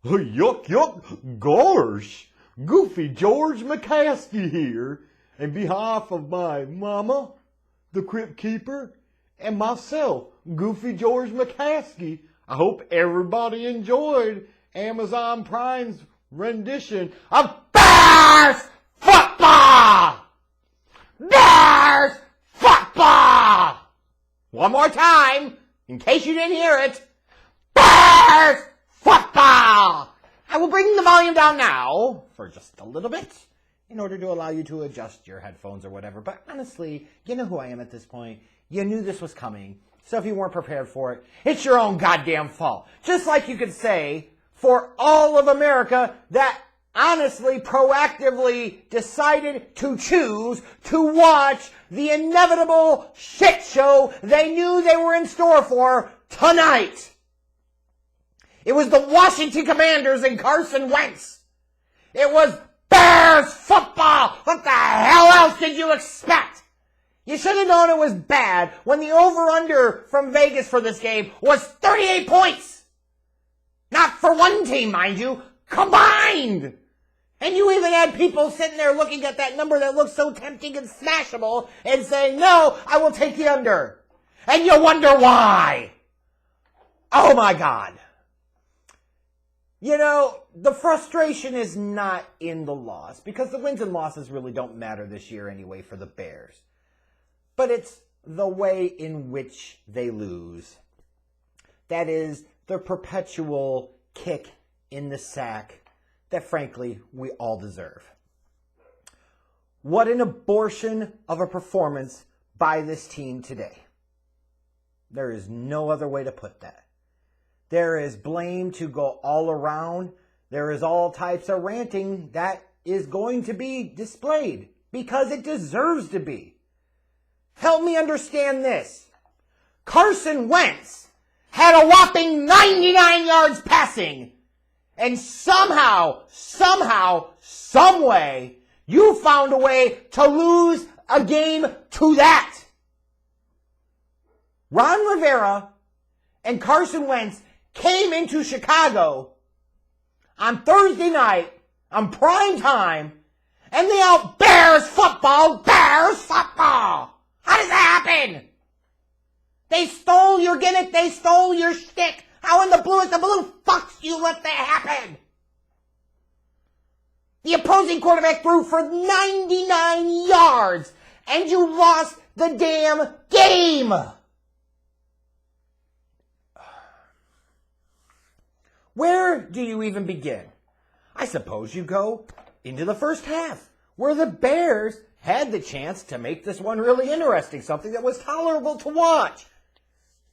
Yuck, yuck, gosh. Goofy George McCaskey here. And behalf of my mama, the Crypt Keeper, and myself, Goofy George McCaskey, I hope everybody enjoyed Amazon Prime's rendition of Bears Football! Bears Football! One more time, in case you didn't hear it. Bears Football! I will bring the volume down now for just a little bit in order to allow you to adjust your headphones or whatever. But honestly, you know who I am at this point. You knew this was coming. So if you weren't prepared for it, it's your own goddamn fault. Just like you could say for all of America that honestly, proactively decided to choose to watch the inevitable shit show they knew they were in store for tonight. It was the Washington Commanders and Carson Wentz. It was Bears football. What the hell else did you expect? You should have known it was bad when the over-under from Vegas for this game was 38 points. Not for one team, mind you, combined. And you even had people sitting there looking at that number that looked so tempting and smashable and saying, no, I will take the under. And you wonder why. Oh my God. You know, the frustration is not in the loss because the wins and losses really don't matter this year anyway for the Bears. But it's the way in which they lose. That is the perpetual kick in the sack that, frankly, we all deserve. What an abortion of a performance by this team today. There is no other way to put that. There is blame to go all around. There is all types of ranting that is going to be displayed because it deserves to be. Help me understand this. Carson Wentz had a whopping 99 yards passing. And somehow, some way, you found a way to lose a game to that. Ron Rivera and Carson Wentz came into Chicago on Thursday night on prime time, and they out Bears football. How does that happen? They stole your gimmick. They stole your shtick. How in the blue fucks you let that happen? The opposing quarterback threw for 99 yards, and you lost the damn game. Where do you even begin? I suppose you go into the first half, where the Bears had the chance to make this one really interesting, something that was tolerable to watch.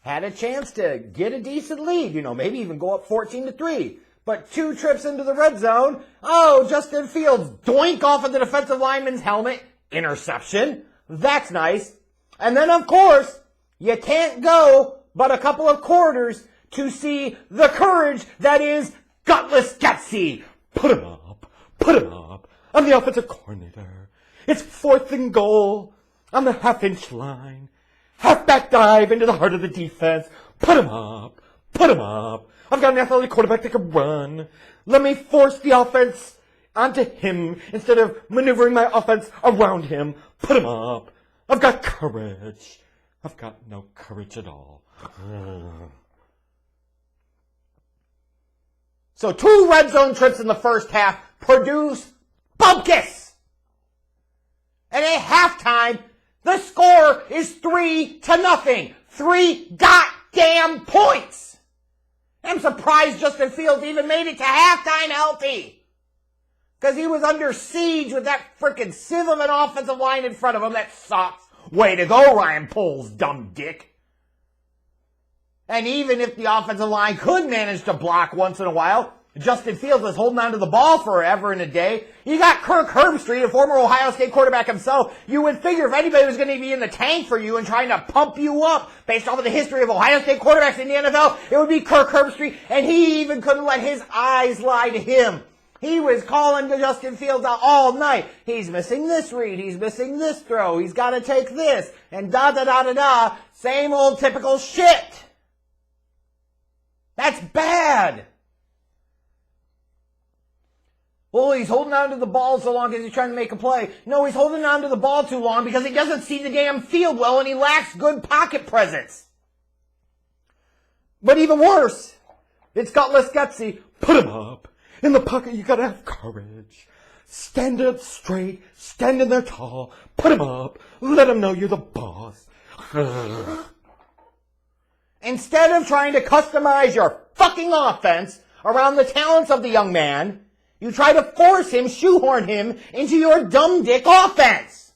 Had a chance to get a decent lead, maybe even go up 14-3. But 2 trips into the red zone, Justin Fields doink off of the defensive lineman's helmet, interception. That's nice. And then, of course, you can't go but a couple of quarters to see the courage that is Gutless Getsy. Put him up. I'm the offensive coordinator. It's 4th and goal on the half-inch line. Halfback dive into the heart of the defense. Put him up. I've got an athletic quarterback that can run. Let me force the offense onto him instead of maneuvering my offense around him. Put him up. I've got courage. I've got no courage at all. So 2 red zone trips in the first half produce bupkis. And at halftime, the score is 3-0. 3 goddamn points. I'm surprised Justin Fields even made it to halftime healthy. Because he was under siege with that frickin' sieve of an offensive line in front of him. That sucks. Way to go, Ryan Poles, dumb dick. And even if the offensive line could manage to block once in a while, Justin Fields was holding onto the ball forever and a day. You got Kirk Herbstreit, a former Ohio State quarterback himself. You would figure if anybody was going to be in the tank for you and trying to pump you up based off of the history of Ohio State quarterbacks in the NFL, it would be Kirk Herbstreit, and he even couldn't let his eyes lie to him. He was calling to Justin Fields out all night. He's missing this read. He's missing this throw. He's got to take this. And da-da-da-da-da. Same old typical shit. That's bad. Well, he's holding on to the ball so long because he's trying to make a play. No, he's holding on to the ball too long because he doesn't see the damn field well and he lacks good pocket presence. But even worse, it's gutless gutsy. Put him up. In the pocket, you gotta have courage. Stand up straight. Stand in there tall. Put him up. Let him know you're the boss. Instead of trying to customize your fucking offense around the talents of the young man, you try to force him, shoehorn him into your dumb dick offense.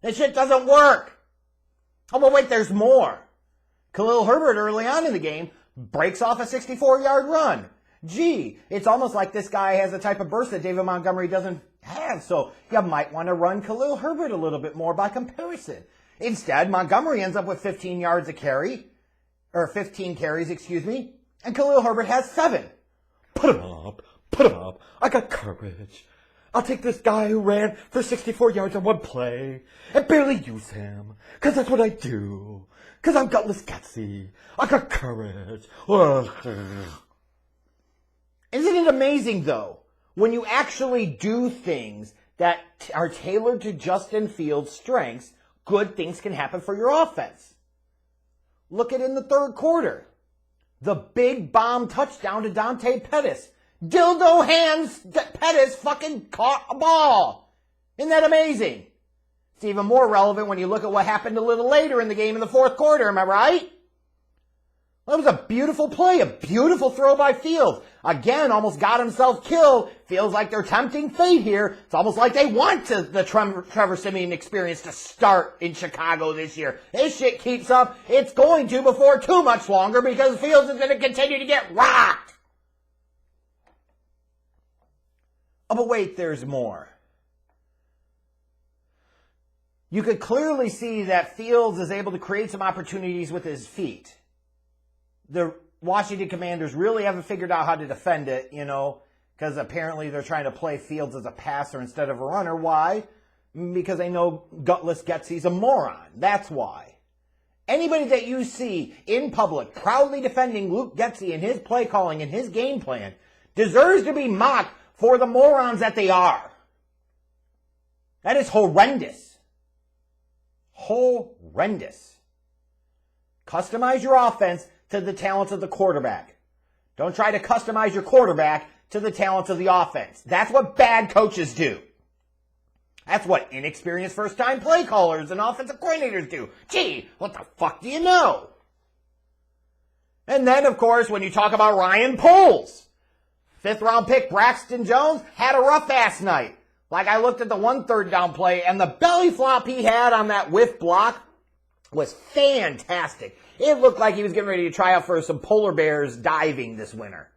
That shit doesn't work. Oh, but wait, there's more. Khalil Herbert early on in the game breaks off a 64-yard run. Gee, it's almost like this guy has a type of burst that David Montgomery doesn't have, so you might want to run Khalil Herbert a little bit more by comparison. Instead, Montgomery ends up with 15 yards a carry, or 15 carries, and Khalil Herbert has 7. Put him up. Put him up. I got courage. I'll take this guy who ran for 64 yards on one play and barely use him, because that's what I do. Because I'm gutless gutsy. I got courage. Isn't it amazing, though, when you actually do things that are tailored to Justin Fields' strengths, good things can happen for your offense? Look at in the third quarter. The big bomb touchdown to Dante Pettis. Dildo hands Pettis fucking caught a ball. Isn't that amazing? It's even more relevant when you look at what happened a little later in the game in the fourth quarter, am I right? That was a beautiful play, a beautiful throw by Fields. Again, almost got himself killed. Feels like they're tempting fate here. It's almost like they want the Trevor Siemian experience to start in Chicago this year. This shit keeps up. It's going to before too much longer because Fields is going to continue to get rocked. Oh, but wait, there's more. You could clearly see that Fields is able to create some opportunities with his feet. The Washington Commanders really haven't figured out how to defend it, because apparently they're trying to play Fields as a passer instead of a runner. Why? Because they know gutless Getsy's a moron. That's why. Anybody that you see in public proudly defending Luke Getsy and his play calling and his game plan deserves to be mocked for the morons that they are. That is horrendous. Horrendous. Customize your offense to the talents of the quarterback. Don't try to customize your quarterback to the talents of the offense. That's what bad coaches do. That's what inexperienced first-time play callers and offensive coordinators do. Gee, what the fuck do you know? And then, of course, when you talk about Ryan Poles, 5th-round pick Braxton Jones had a rough-ass night. Like, I looked at the one third down play, and the belly flop he had on that whiff block was fantastic. It looked like he was getting ready to try out for some polar bears diving this winter.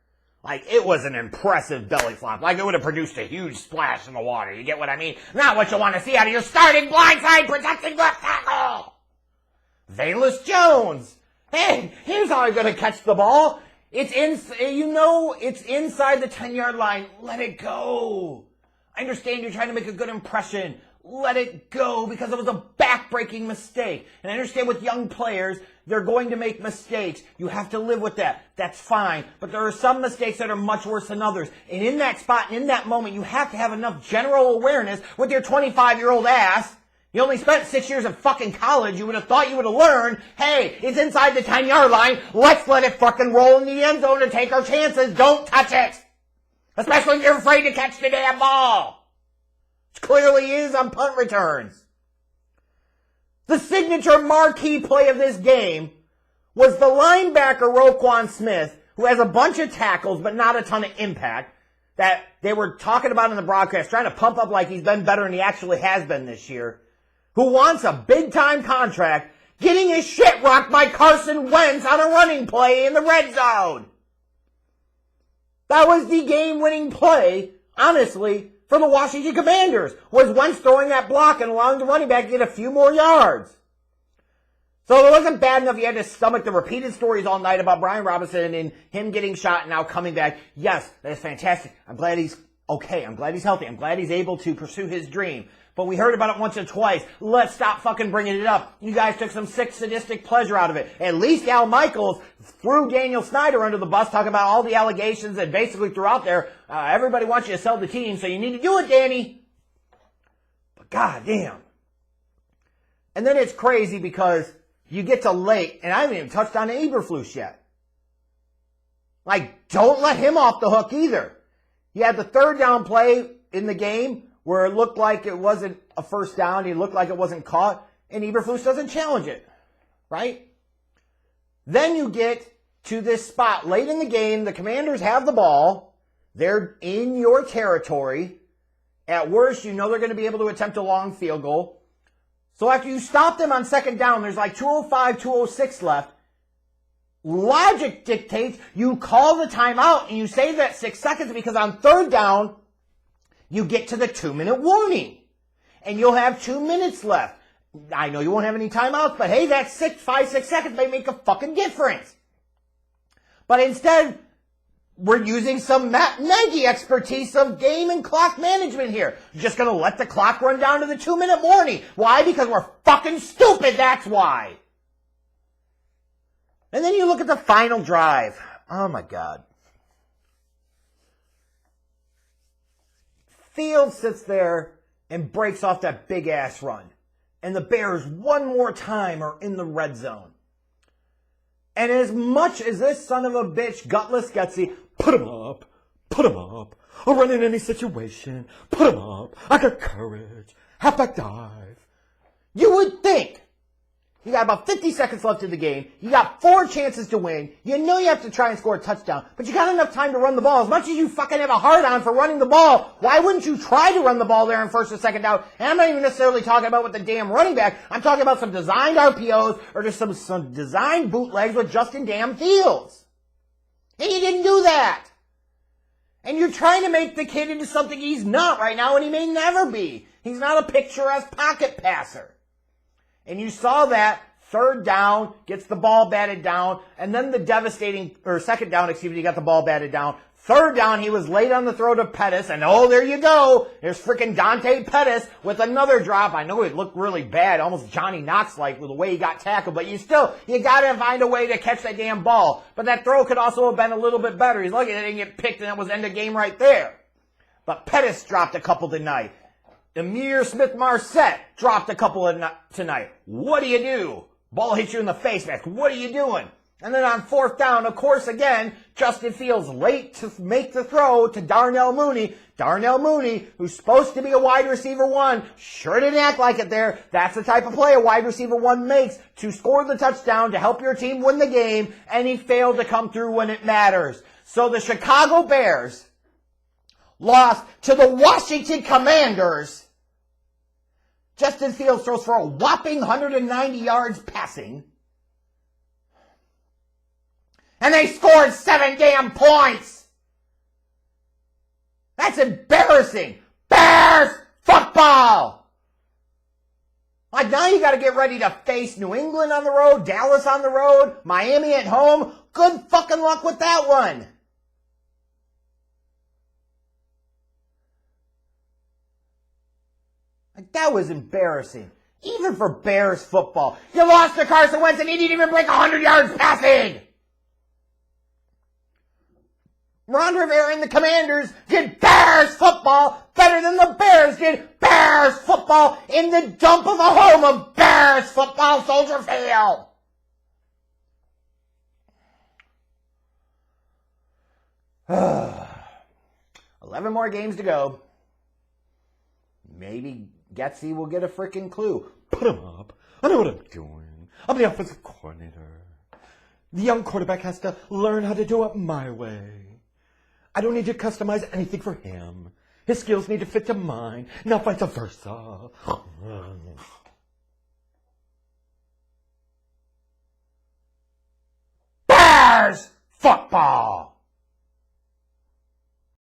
Like, it was an impressive belly flop. Like, it would have produced a huge splash in the water. You get what I mean? Not what you want to see out of your starting blindside protecting left tackle. Velus Jones. Hey, here's how I'm going to catch the ball. It's inside the 10-yard line. Let it go. I understand you're trying to make a good impression. Let it go because it was a back-breaking mistake. And I understand with young players, they're going to make mistakes. You have to live with that. That's fine. But there are some mistakes that are much worse than others. And in that spot, and in that moment, you have to have enough general awareness with your 25-year-old ass. You only spent 6 years in fucking college. You would have thought you would have learned, hey, it's inside the 10-yard line. Let's let it fucking roll in the end zone and take our chances. Don't touch it. Especially if you're afraid to catch the damn ball. Which clearly is on punt returns. The signature marquee play of this game was the linebacker Roquan Smith, who has a bunch of tackles but not a ton of impact, that they were talking about in the broadcast, trying to pump up like he's been better than he actually has been this year, who wants a big-time contract, getting his shit rocked by Carson Wentz on a running play in the red zone. That was the game-winning play, honestly, for the Washington Commanders, was Wentz throwing that block and allowing the running back to get a few more yards. So it wasn't bad enough you had to stomach the repeated stories all night about Brian Robinson and him getting shot and now coming back. Yes, that is fantastic. I'm glad he's Okay, I'm glad he's healthy. I'm glad he's able to pursue his dream. But we heard about it once or twice. Let's stop fucking bringing it up. You guys took some sick, sadistic pleasure out of it. At least Al Michaels threw Daniel Snyder under the bus, talking about all the allegations and basically threw out there, everybody wants you to sell the team, so you need to do it, Danny. But goddamn. And then it's crazy because you get to late, and I haven't even touched on Eberflus yet. Like, don't let him off the hook either. You had the third down play in the game where it looked like it wasn't a first down. It looked like it wasn't caught. And Eberflus doesn't challenge it. Right? Then you get to this spot late in the game. The Commanders have the ball. They're in your territory. At worst, you know they're going to be able to attempt a long field goal. So after you stop them on second down, there's like 2:05, 2:06 left. Logic dictates you call the timeout and you save that 6 seconds because on third down, you get to the 2-minute warning. And you'll have 2 minutes left. I know you won't have any timeouts, but hey, that 5, 6 seconds may make a fucking difference. But instead, we're using some Matt Nagy expertise of game and clock management here. You're just going to let the clock run down to the 2-minute warning. Why? Because we're fucking stupid, that's why. And then you look at the final drive. Oh my God. Fields sits there and breaks off that big ass run. And the Bears one more time are in the red zone. And as much as this son of a bitch, gutless Gutsy, Put him up. I'll run in any situation. Put him up. I got courage. Halfback dive. you would think you got about 50 seconds left in the game. You got 4 chances to win. You know you have to try and score a touchdown, but you got enough time to run the ball. As much as you fucking have a hard on for running the ball, why wouldn't you try to run the ball there in first or second down? And I'm not even necessarily talking about with the damn running back. I'm talking about some designed RPOs or just some designed bootlegs with Justin damn Fields. And you didn't do that. And you're trying to make the kid into something he's not right now, and he may never be. He's not a picturesque pocket passer. And you saw that third down, gets the ball batted down, and then the devastating, or second down, he got the ball batted down. Third down, he was late on the throw to Pettis, and oh, there you go. There's freaking Dante Pettis with another drop. I know it looked really bad, almost Johnny Knox-like with the way he got tackled, but you gotta find a way to catch that damn ball. But that throw could also have been a little bit better. He's lucky it didn't get picked, and that was end of game right there. But Pettis dropped a couple tonight. Amir Smith-Marset dropped a couple tonight. What do you do? Ball hits you in the face mask. What are you doing? And then on fourth down, of course, again, Justin Fields late to make the throw to Darnell Mooney. Darnell Mooney, who's supposed to be a wide receiver one, sure didn't act like it there. That's the type of play a wide receiver one makes to score the touchdown, to help your team win the game, and he failed to come through when it matters. So the Chicago Bears lost to the Washington Commanders. Justin Fields throws for a whopping 190 yards passing. And they scored 7 damn points. That's embarrassing. Bears football. Like now you got to get ready to face New England on the road, Dallas on the road, Miami at home. Good fucking luck with that one. Like that was embarrassing. Even for Bears football. You lost to Carson Wentz and he didn't even break 100 yards passing. Ron Rivera and the Commanders did Bears football better than the Bears did Bears football in the dump of a home of Bears football, Soldier Field. 11 more games to go. Maybe Getsy will get a freaking clue. Put him up. I know what I'm doing. I'm the offensive coordinator. The young quarterback has to learn how to do it my way. I don't need to customize anything for him. His skills need to fit to mine, not vice versa. Bears football.